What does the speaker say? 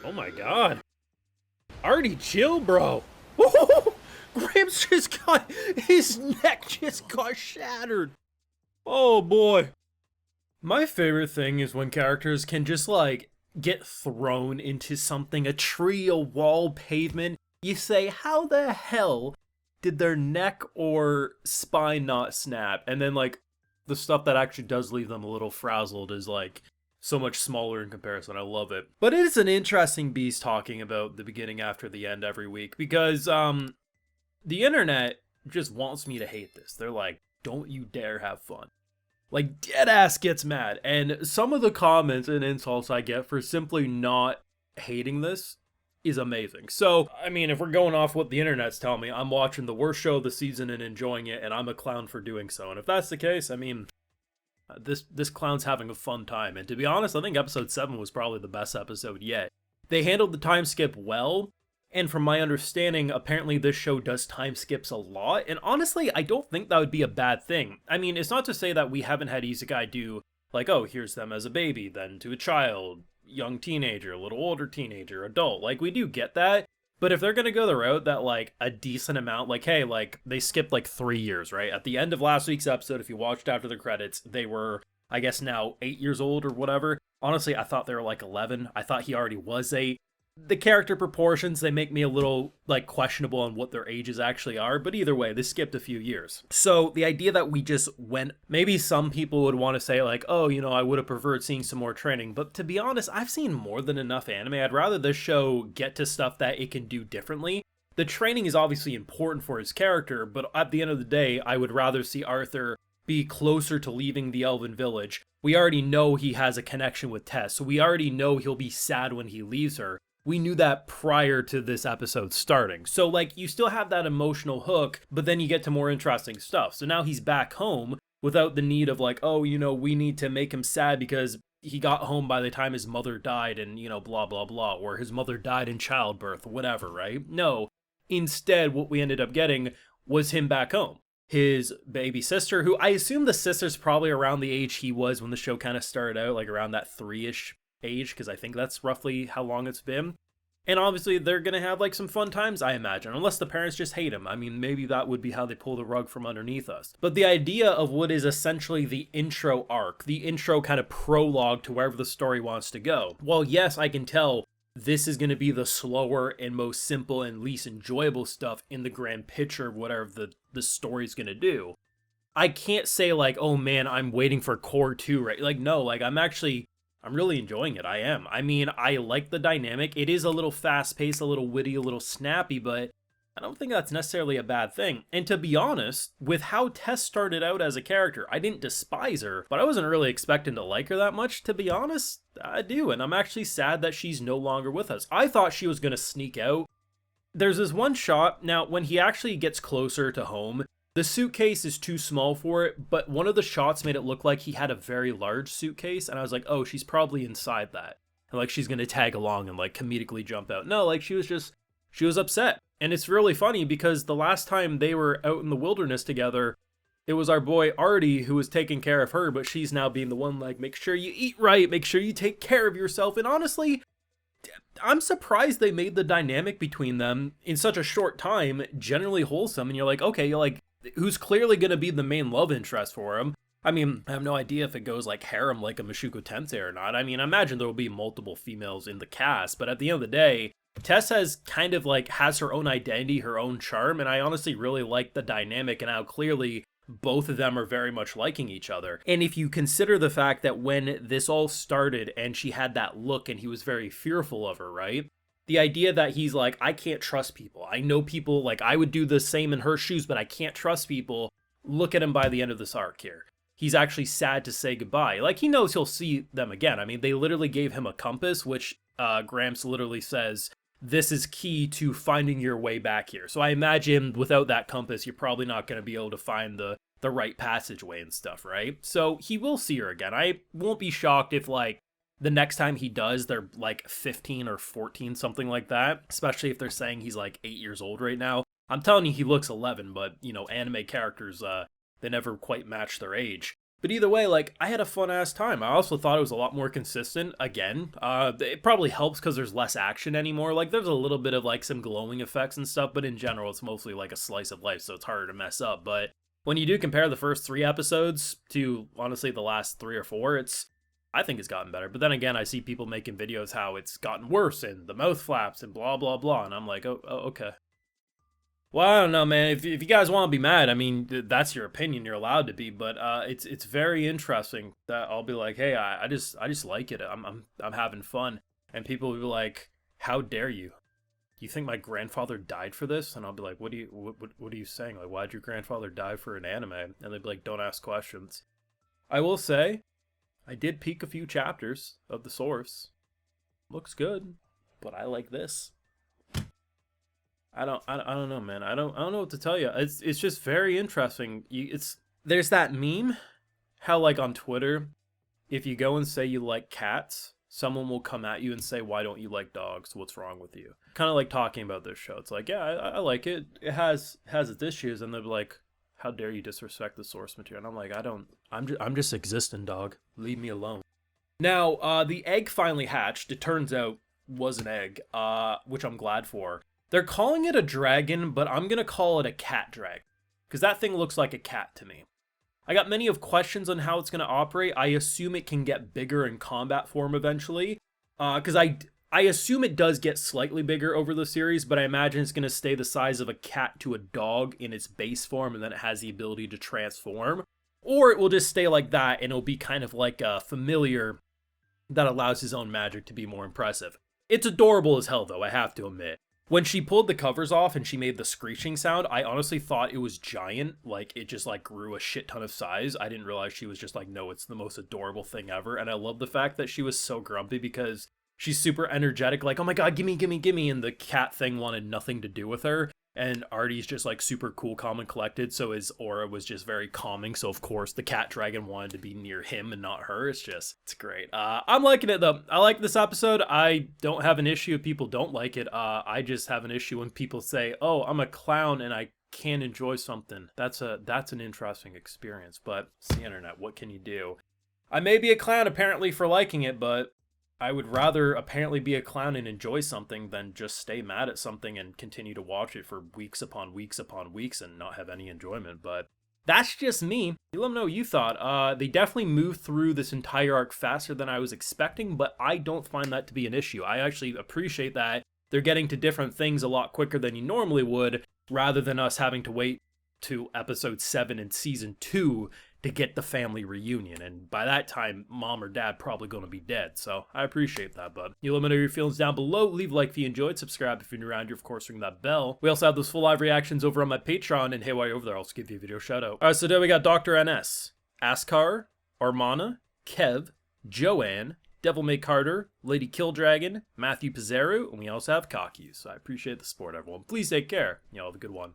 Oh my god. Artie, chill, bro. Gramps just got, his neck just got shattered. Oh boy. My favorite thing is when characters can just like get thrown into something, a tree, a wall, pavement. You say, how the hell did their neck or spine not snap? And then like the stuff that actually does leave them a little frazzled is like so much smaller in comparison. I love it. But it is an interesting beast talking about the beginning after the end every week because the internet just wants me to hate this. They're like, don't you dare have fun. Like, dead ass gets mad. And some of the comments and insults I get for simply not hating this is amazing. So, I mean, if we're going off what the internet's telling me, I'm watching the worst show of the season and enjoying it, and I'm a clown for doing so. And if that's the case, I mean, this clown's having a fun time. And to be honest, I think episode 7 was probably the best episode yet. They handled the time skip well, and from my understanding, apparently this show does time skips a lot. And honestly, I don't think that would be a bad thing. I mean, it's not to say that we haven't had Isekai do, like, oh, here's them as a baby, then to a child, young teenager, a little older teenager, adult. Like, we do get that. But if they're going to go the route that, like, a decent amount, like, hey, like, they skipped, like, 3 years, right? At the end of last week's episode, if you watched after the credits, they were, I guess, now 8 years old or whatever. Honestly, I thought they were, like, 11. I thought he already was 8. The character proportions, they make me a little, like, questionable on what their ages actually are, but either way, they skipped a few years. So the idea that we just went, maybe some people would want to say, like, oh, you know, I would have preferred seeing some more training, but to be honest, I've seen more than enough anime. I'd rather this show get to stuff that it can do differently. The training is obviously important for his character, but at the end of the day, I would rather see Arthur be closer to leaving the Elven village. We already know he has a connection with Tess, so we already know he'll be sad when he leaves her. We knew that prior to this episode starting. So, like, you still have that emotional hook, but then you get to more interesting stuff. So now he's back home without the need of, like, oh, you know, we need to make him sad because he got home by the time his mother died and, you know, blah, blah, blah, or his mother died in childbirth, whatever, right? No. Instead, what we ended up getting was him back home. His baby sister, who I assume the sister's probably around the age he was when the show kind of started out, like around that 3-ish age, because I think that's roughly how long it's been. And obviously they're gonna have like some fun times, I imagine, unless the parents just hate him. I mean, maybe that would be how they pull the rug from underneath us. But the idea of what is essentially the intro arc, the intro kind of prologue to wherever the story wants to go, well, yes, I can tell this is going to be the slower and most simple and least enjoyable stuff in the grand picture of whatever the story's going to do. I can't say like, oh man, I'm waiting for core 2, right? Like, no, like I'm really enjoying it. I am. I mean, I like the dynamic. It is a little fast-paced, a little witty, a little snappy, but I don't think that's necessarily a bad thing. And to be honest, with how Tess started out as a character, I didn't despise her, but I wasn't really expecting to like her that much. To be honest, I do, and I'm actually sad that she's no longer with us. I thought she was going to sneak out. There's this one shot, now when he actually gets closer to home, the suitcase is too small for it, but one of the shots made it look like he had a very large suitcase, and I was like, oh, she's probably inside that. And like, she's gonna tag along and like comedically jump out. No, like, she was upset. And it's really funny because the last time they were out in the wilderness together, it was our boy Artie who was taking care of her, but she's now being the one like, make sure you eat right, make sure you take care of yourself. And honestly, I'm surprised they made the dynamic between them in such a short time generally wholesome. And you're like, okay, you're like, who's clearly going to be the main love interest for him. I mean, I have no idea if it goes like harem like a Mashuko Tensei or not. I mean, I imagine there will be multiple females in the cast, but at the end of the day, Tess has kind of like has her own identity, her own charm, and I honestly really like the dynamic and how clearly both of them are very much liking each other. And if you consider the fact that when this all started and she had that look and he was very fearful of her, right? The idea that he's like, I can't trust people. I know people, like, I would do the same in her shoes, but I can't trust people. Look at him by the end of this arc here. He's actually sad to say goodbye. Like, he knows he'll see them again. I mean, they literally gave him a compass, which Gramps literally says, this is key to finding your way back here. So I imagine without that compass, you're probably not going to be able to find the right passageway and stuff, right? So he will see her again. I won't be shocked if, like, the next time he does, they're like 15 or 14, something like that. Especially if they're saying he's like 8 years old right now. I'm telling you, he looks 11, but, you know, anime characters, they never quite match their age. But either way, like, I had a fun ass time. I also thought it was a lot more consistent. Again, it probably helps because there's less action anymore. Like, there's a little bit of like some glowing effects and stuff, but in general, it's mostly like a slice of life, so it's harder to mess up. But when you do compare the first 3 episodes to honestly the last 3 or 4, I think it's gotten better. But then again, I see people making videos how it's gotten worse and the mouth flaps and blah blah blah, and I'm like, oh okay. Well, I don't know, man. If you guys want to be mad, I mean, that's your opinion. You're allowed to be, but it's very interesting that I'll be like, hey, I just like it. I'm having fun, and people will be like, how dare you? You think my grandfather died for this? And I'll be like, what are you saying? Like, why'd your grandfather die for an anime? And they'd be like, don't ask questions. I will say, I did peek a few chapters of the source. Looks good, but I like this. I don't know, man. I don't know what to tell you. It's just very interesting. There's that meme, how like on Twitter, if you go and say you like cats, someone will come at you and say, why don't you like dogs? What's wrong with you? Kind of like talking about this show. It's like, yeah, I like it. It has its issues, and they're like, how dare you disrespect the source material? And I'm like, I'm just existing, dog. Leave me alone. Now, the egg finally hatched. It turns out was an egg, which I'm glad for. They're calling it a dragon, but I'm going to call it a cat dragon, because that thing looks like a cat to me. I got many of questions on how it's going to operate. I assume it can get bigger in combat form eventually, because I assume it does get slightly bigger over the series, but I imagine it's going to stay the size of a cat to a dog in its base form, and then it has the ability to transform. Or it will just stay like that, and it'll be kind of like a familiar that allows his own magic to be more impressive. It's adorable as hell, though, I have to admit. When she pulled the covers off and she made the screeching sound, I honestly thought it was giant. Like, it just, like, grew a shit ton of size. I didn't realize she was just like, no, it's the most adorable thing ever. And I love the fact that she was so grumpy because she's super energetic, like, oh my god, gimme, gimme, gimme. And the cat thing wanted nothing to do with her. And Artie's just, like, super cool, calm, and collected. So his aura was just very calming. So, of course, the cat dragon wanted to be near him and not her. It's great. I'm liking it, though. I like this episode. I don't have an issue if people don't like it. I just have an issue when people say, oh, I'm a clown and I can't enjoy something. That's an interesting experience. But it's the internet. What can you do? I may be a clown, apparently, for liking it, but I would rather apparently be a clown and enjoy something than just stay mad at something and continue to watch it for weeks upon weeks upon weeks and not have any enjoyment. But that's just me. You let me know what you thought. They definitely moved through this entire arc faster than I was expecting, but I don't find that to be an issue. I actually appreciate that they're getting to different things a lot quicker than you normally would, rather than us having to wait to episode 7 in season 2 to get the family reunion, and by that time mom or dad probably gonna be dead. So I appreciate that, bud. You let me know your feelings down below. Leave a like if you enjoyed, subscribe if you're new around here, of course ring that bell. We also have those full live reactions over on my Patreon, and hey, while you're over there, I'll also give you a video shout out. Alright, so today we got Dr. NS, Askar, Armana, Kev, Joanne, Devil May Carter, Lady Killdragon, Matthew Pizarro, and we also have Kaku. So I appreciate the support, everyone. Please take care. Y'all have a good one.